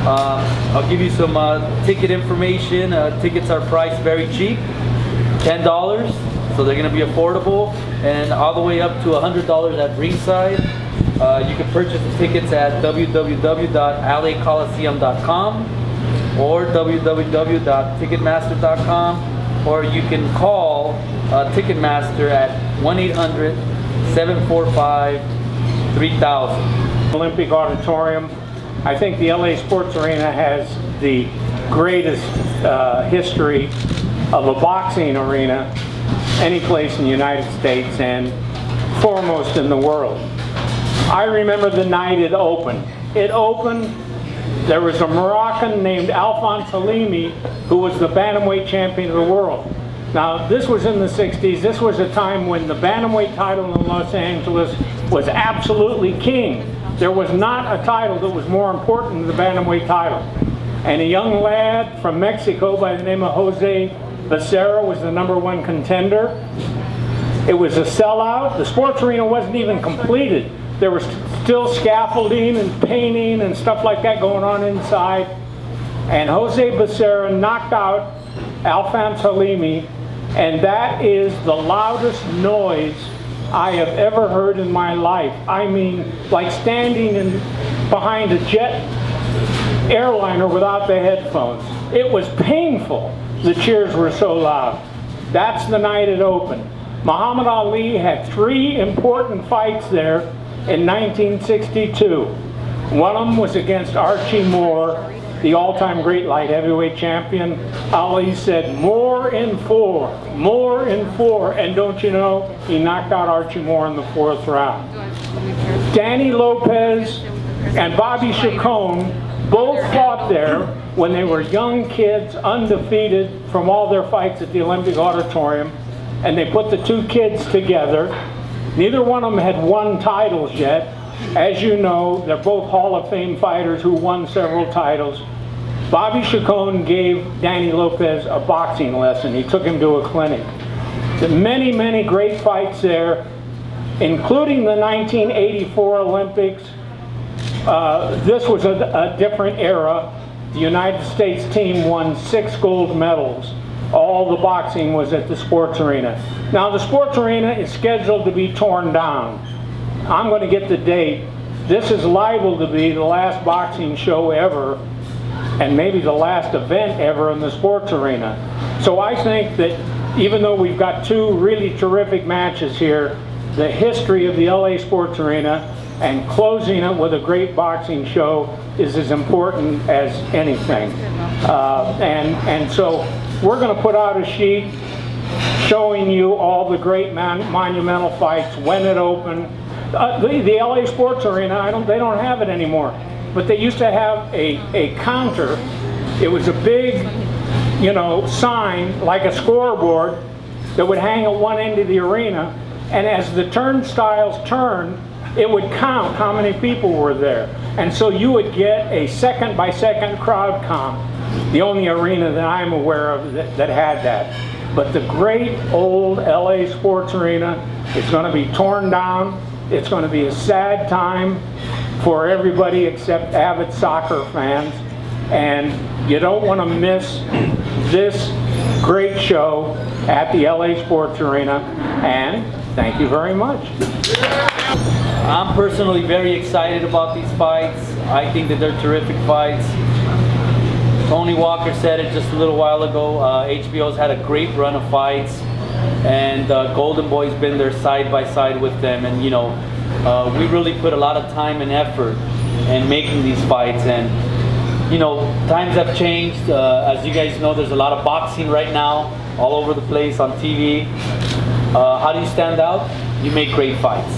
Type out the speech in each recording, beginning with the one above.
I'll give you some ticket information. Tickets are priced very cheap, $10, so they're going to be affordable, and all the way up to $100 at ringside. You can purchase the tickets at www.lacoliseum.com or www.ticketmaster.com, or you can call Ticketmaster at 1-800-745-3000. Olympic Auditorium. I think the LA Sports Arena has the greatest history of a boxing arena any place in the United States, and foremost in the world. I remember the night it opened. It opened, there was a Moroccan named Alphonse Halimi who was the bantamweight champion of the world. Now, this was in the 60s. This was a time when the bantamweight title in Los Angeles was absolutely king. There was not a title that was more important than the bantamweight title. And a young lad from Mexico by the name of Jose Becerra was the #1 contender. It was a sellout. The sports arena wasn't even completed. There was still scaffolding and painting and stuff like that going on inside. And Jose Becerra knocked out Alphonse Halimi, and that is the loudest noise I have ever heard in my life. I mean, like standing behind a jet airliner without the headphones. It was painful. The cheers were so loud. That's the night it opened. Muhammad Ali had 3 important fights there in 1962. One of them was against Archie Moore, the all-time great light heavyweight champion. Ali said, "More in 4, more in 4." And don't you know, he knocked out Archie Moore in the 4th round. Danny Lopez and Bobby Chacon both fought there when they were young kids, undefeated from all their fights at the Olympic Auditorium. And they put the 2 kids together. Neither one of them had won titles yet. As you know, they're both Hall of Fame fighters who won several titles. Bobby Chacon gave Danny Lopez a boxing lesson. He took him to a clinic. Many, many great fights there, including the 1984 Olympics. This was a different era. The United States team won 6 gold medals. All the boxing was at the sports arena. Now, the sports arena is scheduled to be torn down. I'm going to get the date. This is liable to be the last boxing show ever, and maybe the last event ever in the sports arena. So I think that even though we've got 2 really terrific matches here, the history of the LA Sports Arena and closing it with a great boxing show is as important as anything. And so we're going to put out a sheet showing you all the great monumental fights, when it opened. The LA Sports Arena, they don't have it anymore, but they used to have a counter. It was a big, sign like a scoreboard that would hang at one end of the arena, and as the turnstiles turned, it would count how many people were there. And so you would get a second-by-second crowd count. The only arena that I'm aware of that had that. But the great old LA Sports Arena is going to be torn down. It's going to be a sad time for everybody except avid soccer fans. And you don't want to miss this great show at the LA Sports Arena. And thank you very much. I'm personally very excited about these fights. I think that they're terrific fights. Tony Walker said it just a little while ago. HBO's had a great run of fights, and Golden Boy's been there side by side with them. And we really put a lot of time and effort in making these fights. And times have changed. As you guys know, there's a lot of boxing right now, all over the place on TV. How do you stand out? You make great fights.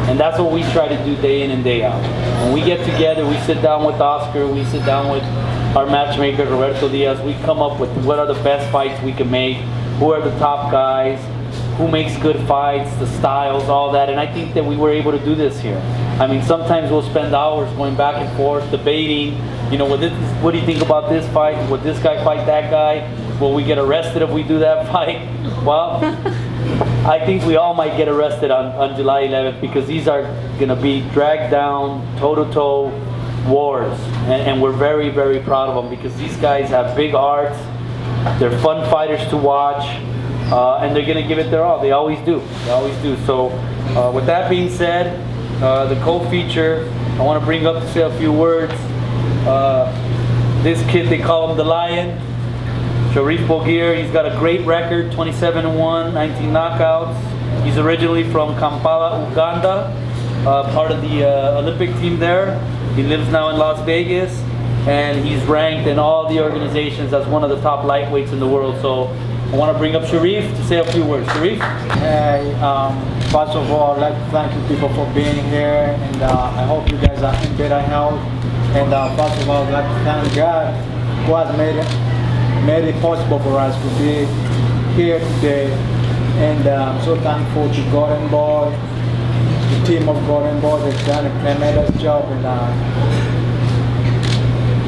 And that's what we try to do day in and day out. When we get together, we sit down with Oscar, we sit down with our matchmaker, Roberto Diaz, we come up with what are the best fights we can make, who are the top guys, who makes good fights, the styles, all that. And I think that we were able to do this here. I mean, sometimes we'll spend hours going back and forth, debating, what do you think about this fight? Would this guy fight that guy? Will we get arrested if we do that fight? Well, I think we all might get arrested on July 11th, because these are going to be dragged down toe-to-toe wars, and we're very, very proud of them because these guys have big hearts. They're fun fighters to watch, and they're gonna give it their all. They always do. They always do. So, with that being said, the co-feature, I want to bring up to say a few words. This kid, they call him the Lion, Sharif Bogir. He's got a great record, 27-1, 19 knockouts. He's originally from Kampala, Uganda, part of the Olympic team there. He lives now in Las Vegas, and he's ranked in all the organizations as one of the top lightweights in the world. So I want to bring up Sharif to say a few words. Sharif? Hey, first of all, I'd like to thank you people for being here, and I hope you guys are in better health. And first of all, I'd like to thank God who has made it possible for us to be here today. And I'm so thankful to Golden Boy, the team of Golden Boy. They've done a tremendous job and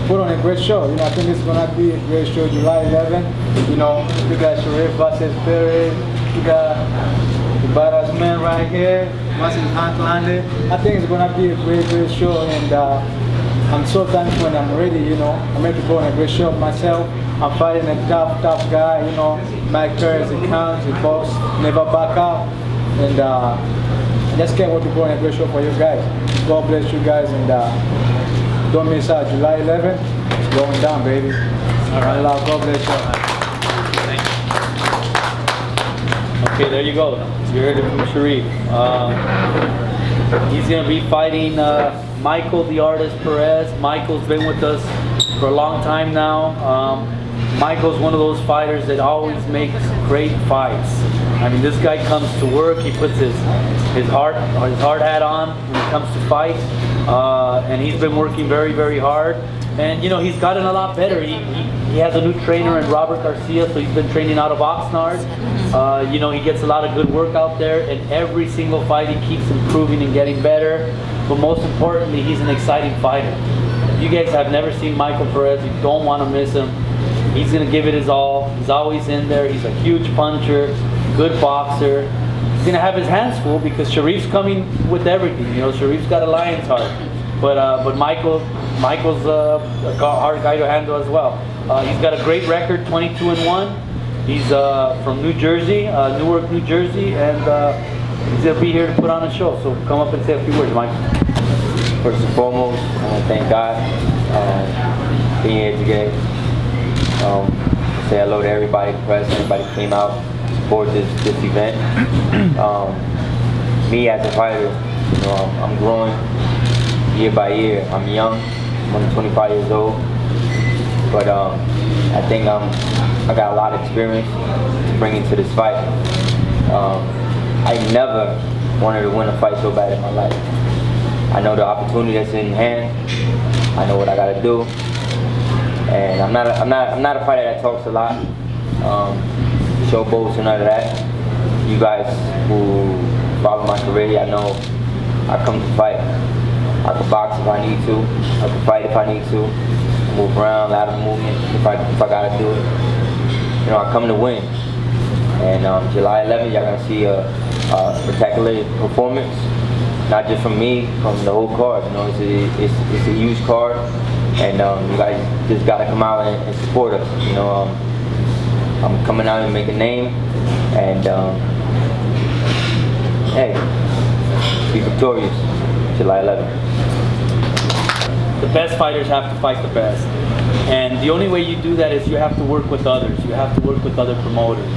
put on a great show. You know, I think it's gonna be a great show, July 11th. You know, you got Sharif versus Perez. You got the badass man right here versus Hank Landy. I think it's gonna be a great show, and I'm so thankful and I'm ready. You know, I'm ready to go on a great show myself. I'm fighting a tough guy. You know, Mike Perez, he comes, he boss, never back up, and just can't wait to go on a great show for you guys. God bless you guys, and don't miss out. July 11th, it's going down, baby. All right, love. God bless you. Okay, there you go. You heard it from Sharif. He's going to be fighting Michael, the artist, Perez. Michael's been with us for a long time now. Michael's one of those fighters that always makes great fights. I mean, this guy comes to work. He puts his hard hat on when he comes to fight, and he's been working very, very hard. And you know, he's gotten a lot better. He has a new trainer in Robert Garcia, so he's been training out of Oxnard. You know, he gets a lot of good work out there, and every single fight he keeps improving and getting better. But most importantly, he's an exciting fighter. If you guys have never seen Michael Perez, you don't want to miss him. He's going to give it his all. He's always in there. He's a huge puncher, good boxer. He's going to have his hands full because Sharif's coming with everything. You know, Sharif's got a lion's heart. But Michael's a hard guy to handle as well. He's got a great record, 22-1. He's from New Jersey, Newark, New Jersey, and he's going to be here to put on a show. So come up and say a few words, Mike. First and foremost, I want to thank God for being here today. Say hello to everybody, the press, everybody came out to support this event. Me as a fighter, you know, I'm growing year by year. I'm young, I'm only 25 years old, but I think I got a lot of experience to bring into this fight. I never wanted to win a fight so bad in my life. I know the opportunity that's in hand. I know what I got to do. And I'm not a fighter that talks a lot, showboats and none of that. You guys who follow my career, I know I come to fight. I can box if I need to. I can fight if I need to. Move around, ladder movement if I gotta do it. You know, I come to win. And July 11th, y'all gonna see a spectacular performance. Not just from me, from the whole card. You know, it's a huge card. And you guys just gotta come out and support us. You know, I'm coming out and make a name, and hey, be victorious, July 11th. The best fighters have to fight the best, and the only way you do that is you have to work with others. You have to work with other promoters.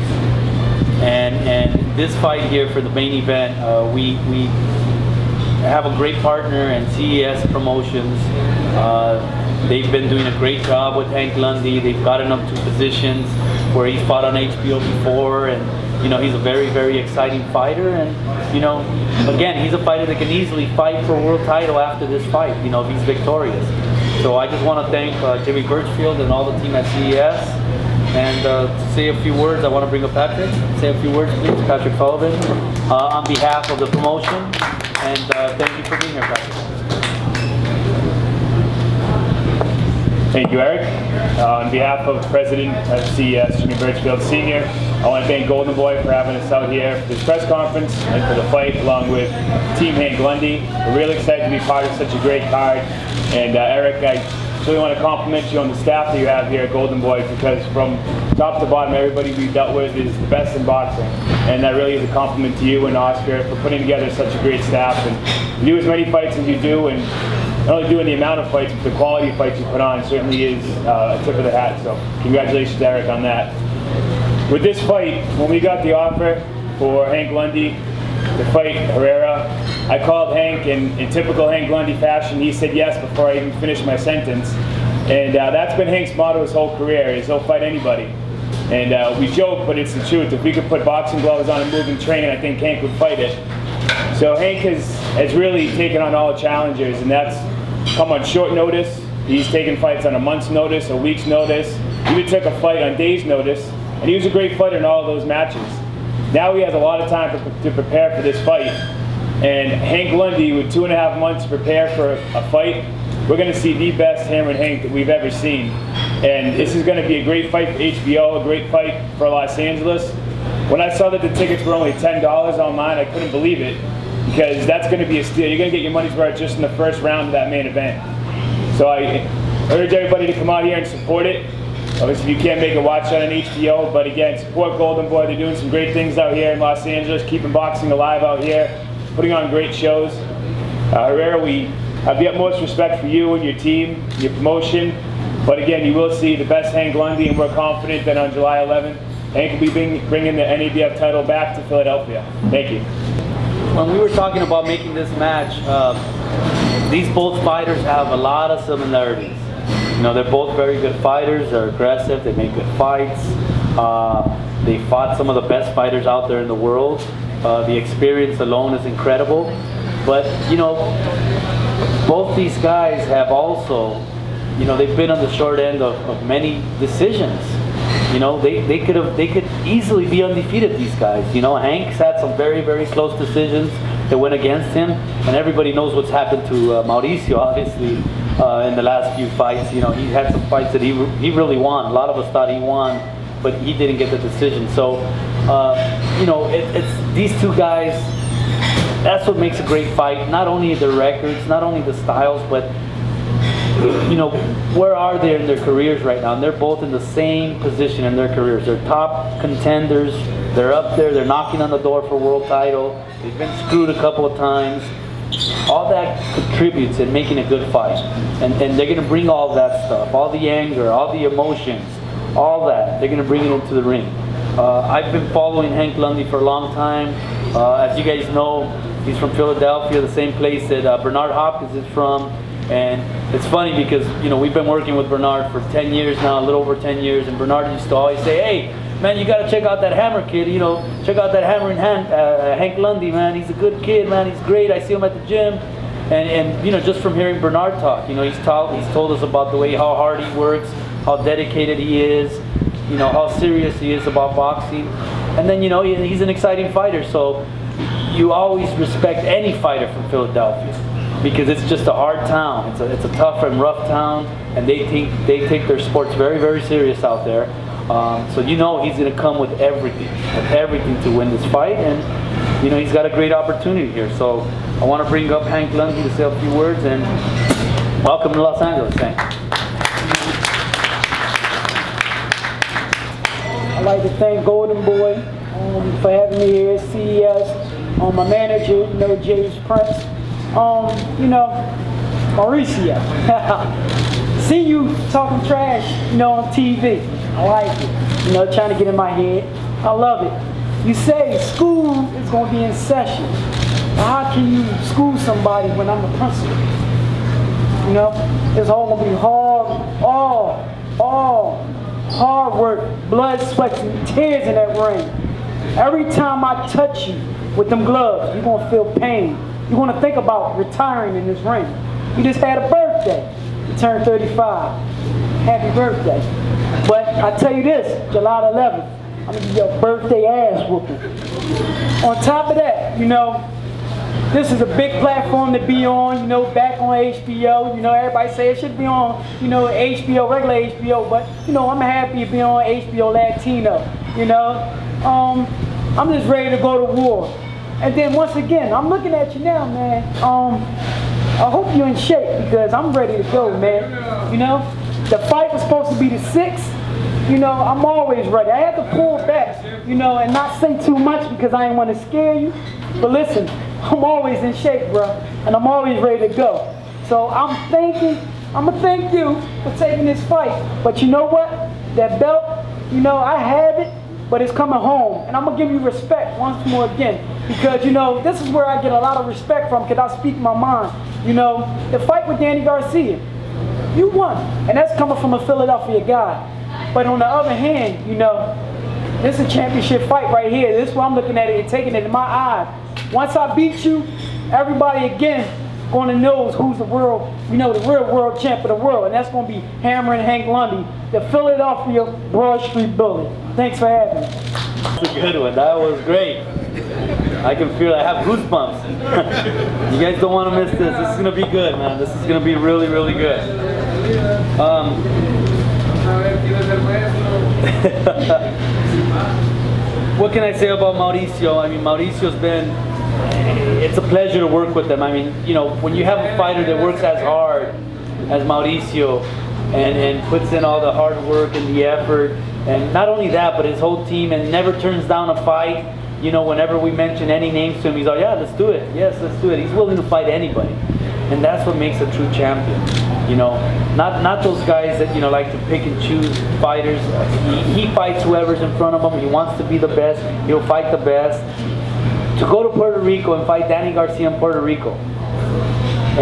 And this fight here for the main event, we have a great partner in CES Promotions. They've been doing a great job with Hank Lundy. They've gotten him to positions where he's fought on HBO before, and you know, he's a very, very exciting fighter. And you know, again, he's a fighter that can easily fight for a world title after this fight, you know, if he's victorious. So I just want to thank Jimmy Birchfield and all the team at CES. And to say a few words, I want to bring up Patrick. Say a few words, please, Patrick Sullivan, on behalf of the promotion. And thank you for being here, Patrick. Thank you, Eric. On behalf of President of CES, Jimmy Birchfield Sr., I want to thank Golden Boy for having us out here for this press conference and for the fight, along with Team Hank Lundy. We're really excited to be part of such a great card. And Eric, I really want to compliment you on the staff that you have here at Golden Boy, because from top to bottom, everybody we've dealt with is the best in boxing. And that really is a compliment to you and Oscar for putting together such a great staff. And you do as many fights as you do, and not only doing the amount of fights, but the quality of fights you put on certainly is a tip of the hat. So congratulations, Eric, on that. With this fight, when we got the offer for Hank Lundy to fight Herrera, I called Hank, and in typical Hank Lundy fashion, he said yes before I even finished my sentence. And that's been Hank's motto his whole career, is he'll fight anybody. And we joke, but it's the truth. If we could put boxing gloves on a moving train, I think Hank would fight it. So Hank has really taken on all the challengers, and that's come on short notice. He's taken fights on a month's notice, a week's notice. He even took a fight on days' notice, and he was a great fighter in all of those matches. Now he has a lot of time to prepare for this fight. And Hank Lundy, with 2.5 months to prepare for a fight, we're going to see the best Hammerin' Hank that we've ever seen. And this is going to be a great fight for HBO, a great fight for Los Angeles. When I saw that the tickets were only $10 online, I couldn't believe it, because that's going to be a steal. You're going to get your money's worth just in the first round of that main event. So I urge everybody to come out here and support it. Obviously, if you can't make it, watch it on HBO. But again, support Golden Boy. They're doing some great things out here in Los Angeles, keeping boxing alive out here, putting on great shows. Herrera, we have the utmost respect for you and your team, your promotion. But again, you will see the best Hank Lundy, and we're confident that on July 11th, Hank will be bringing the NABF title back to Philadelphia. Thank you. When we were talking about making this match, these both fighters have a lot of similarities. You know, they're both very good fighters. They're aggressive. They make good fights. They fought some of the best fighters out there in the world. The experience alone is incredible. But you know, both these guys have also, you know, they've been on the short end of many decisions. You know, they could easily be undefeated, these guys. You know, Hank's had some very, very close decisions that went against him, and everybody knows what's happened to Mauricio, obviously, in the last few fights. You know, he had some fights that he really won. A lot of us thought he won, but he didn't get the decision. So, you know, it's these two guys. That's what makes a great fight. Not only the records, not only the styles, but you know, where are they in their careers right now? And they're both in the same position in their careers. They're top contenders. They're up there. They're knocking on the door for a world title. They've been screwed a couple of times. All that contributes in making a good fight. And they're going to bring all that stuff, all the anger, all the emotions, all that. They're going to bring it into the ring. I've been following Hank Lundy for a long time. As you guys know, he's from Philadelphia, the same place that Bernard Hopkins is from. And it's funny because, you know, we've been working with Bernard for 10 years now, a little over 10 years, and Bernard used to always say, hey, man, you got to check out that Hammer kid, you know, check out that Hammerin' Hank Lundy, man. He's a good kid, man. He's great. I see him at the gym. And you know, just from hearing Bernard talk, you know, he's told us about the way, how hard he works, how dedicated he is, you know, how serious he is about boxing. And then, you know, he's an exciting fighter, so you always respect any fighter from Philadelphia, because it's just a hard town. It's a tough and rough town, and they take their sports very, very serious out there. So you know he's going to come with everything to win this fight, and you know he's got a great opportunity here. So I want to bring up Hank Lundy to say a few words, and welcome to Los Angeles, Hank. I'd like to thank Golden Boy for having me here at CES. My manager, you know, James Prince. You know, Mauricio, see you talking trash, you know, on TV. I like it. You know, trying to get in my head. I love it. You say school is going to be in session. How can you school somebody when I'm the principal? You know, it's all going to be hard, all hard work, blood, sweat, and tears in that ring. Every time I touch you with them gloves, you're going to feel pain. You're going to think about retiring in this ring. You just had a birthday. You turned 35. Happy birthday. But I tell you this, July 11th, I'm going to give you a birthday ass whooping. On top of that, you know, this is a big platform to be on, you know, back on HBO. You know, everybody say it should be on, you know, HBO, regular HBO, but, you know, I'm happy to be on HBO Latino, you know. I'm just ready to go to war. And then once again, I'm looking at you now, man. I hope you're in shape because I'm ready to go, man. You know, the fight was supposed to be the 6th. You know, I'm always ready. I had to pull back, you know, and not say too much because I didn't want to scare you. But listen, I'm always in shape, bro, and I'm always ready to go. So I'm gonna thank you for taking this fight. But you know what? That belt, you know, I have it, but it's coming home. And I'm gonna give you respect once more again. Because, you know, this is where I get a lot of respect from because I speak my mind. You know, the fight with Danny Garcia, you won. And that's coming from a Philadelphia guy. But on the other hand, you know, this is a championship fight right here. This is where I'm looking at it and taking it in my eye. Once I beat you, everybody again gonna know who's the world, you know, the real world champ of the world. And that's gonna be Hammer and Hank Lundy, the Philadelphia Broad Street Bully. Thanks for having me. That's a good one. That was great. I can feel it. I have goosebumps. You guys don't want to miss this. This is going to be good, man. This is going to be really, really good. What can I say about Mauricio? I mean, Mauricio's been, it's a pleasure to work with him. I mean, you know, when you have a fighter that works as hard as Mauricio and puts in all the hard work and the effort, and not only that, but his whole team, and never turns down a fight. You know, whenever we mention any names to him, he's like, yeah, let's do it. Yes, let's do it. He's willing to fight anybody. And that's what makes a true champion. You know, not those guys that, you know, like to pick and choose fighters. He fights whoever's in front of him. He wants to be the best. He'll fight the best. To go to Puerto Rico and fight Danny Garcia in Puerto Rico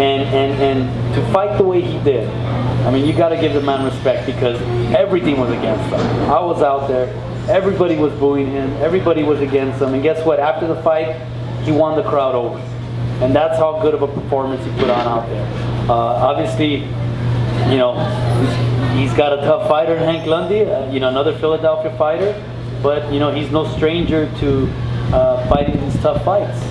and to fight the way he did, I mean, you got to give the man respect because everything was against him. I was out there. Everybody was booing him. Everybody was against him. And guess what? After the fight, he won the crowd over. And that's how good of a performance he put on out there. Obviously, you know, he's got a tough fighter in Hank Lundy, you know, another Philadelphia fighter. But, you know, he's no stranger to fighting these tough fights.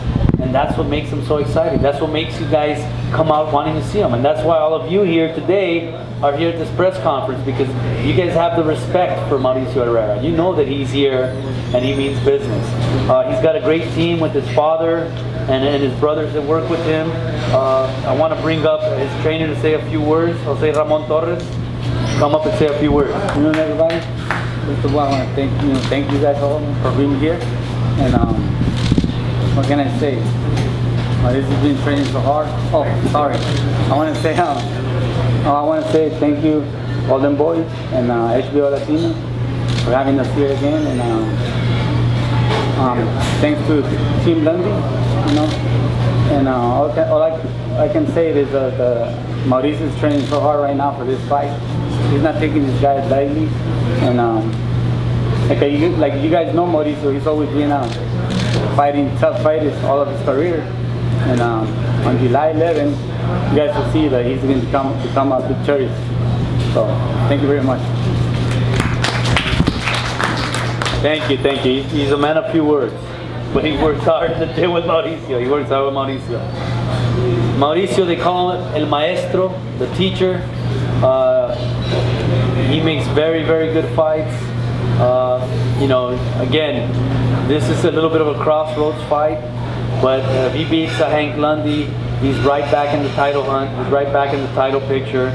And that's what makes him so exciting. That's what makes you guys come out wanting to see him. And that's why all of you here today are here at this press conference, because you guys have the respect for Mauricio Herrera. You know that he's here and he means business. He's got a great team with his father and his brothers that work with him. I want to bring up his trainer to say a few words. Jose Ramon Torres, come up and say a few words. Good afternoon, everybody. First of all, I want to thank you guys all for being here. And what can I say? This has been training so hard. Oh, sorry. I want to say thank you, Golden Boy and HBO Latino, for having us here again. And thanks to Team Lundy, you know. And all I can say is Mauricio is training so hard right now for this fight. He's not taking his guys lightly. And like you guys know Mauricio, he's always been fighting tough fighters all of his career. And on July 11th, you guys will see that he's going to become victorious. So, thank you very much. Thank you. He's a man of few words, but he works hard to deal with Mauricio. He works hard with Mauricio. Mauricio, they call him El Maestro, the teacher. He makes very, very good fights. You know, again, this is a little bit of a crossroads fight, but if he beats Hank Lundy, he's right back in the title hunt. He's right back in the title picture.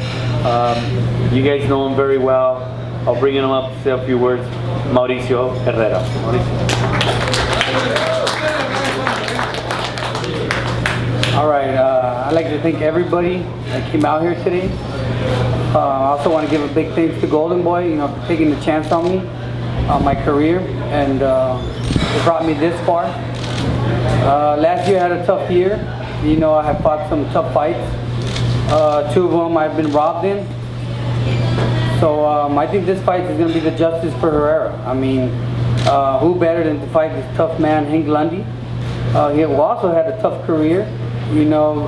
You guys know him very well. I'll bring him up to say a few words. Mauricio Herrera. All right, I'd like to thank everybody that came out here today. I also want to give a big thanks to Golden Boy, you know, for taking the chance on me, on my career, and it brought me this far. Last year I had a tough year. You know, I have fought some tough fights. 2 of them I've been robbed in. So I think this fight is going to be the justice for Herrera. I mean, who better than to fight this tough man, Hank Lundy? He also had a tough career. You know,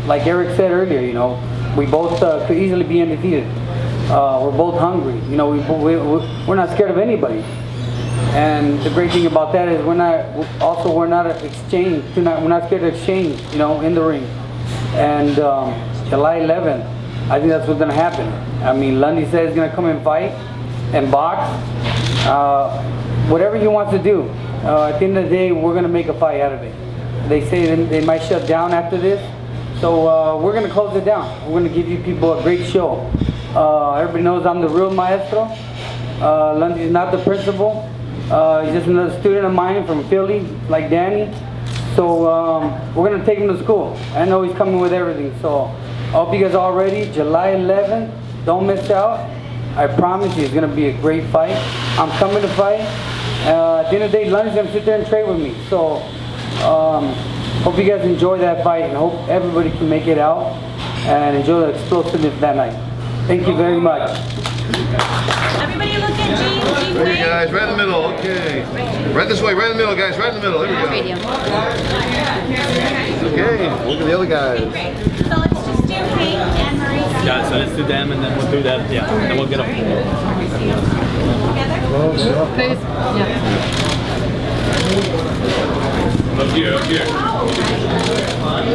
like Eric said earlier, you know, we both could easily be undefeated. We're both hungry. You know, we're not scared of anybody. And the great thing about that is we're not scared to exchange, you know, in the ring. And July 11th, I think that's what's gonna happen. I mean, Lundy said he's gonna come and fight and box. Whatever he wants to do. At the end of the day, we're gonna make a fight out of it. They say they might shut down after this, so we're gonna close it down. We're gonna give you people a great show. Everybody knows I'm the real maestro. Lundy's not the principal. He's just another student of mine from Philly, like Danny. So we're gonna take him to school. I know he's coming with everything. So I hope you guys are all ready. July 11th, don't miss out. I promise you, it's gonna be a great fight. I'm coming to fight. At the end of the day, Lundy's gonna sit there and trade with me. So hope you guys enjoy that fight, and hope everybody can make it out and enjoy the explosiveness that night. Thank you very much. Everybody look at Gene. There you guys, right in the middle, okay. Right this way, right in the middle, guys, right in the middle. There we go. Okay, look at the other guys. So let's just do Hank and Mauricio. Yeah, so let's do them and then we'll do that. Yeah, and then we'll get them. Together? Please. Yeah. Up here, up here.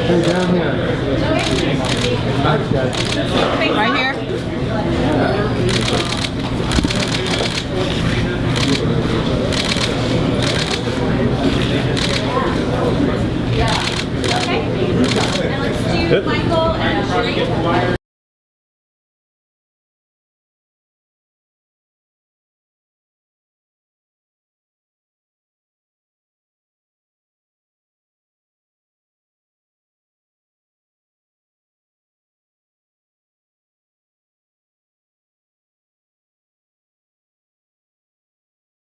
Hey, down here. Right here.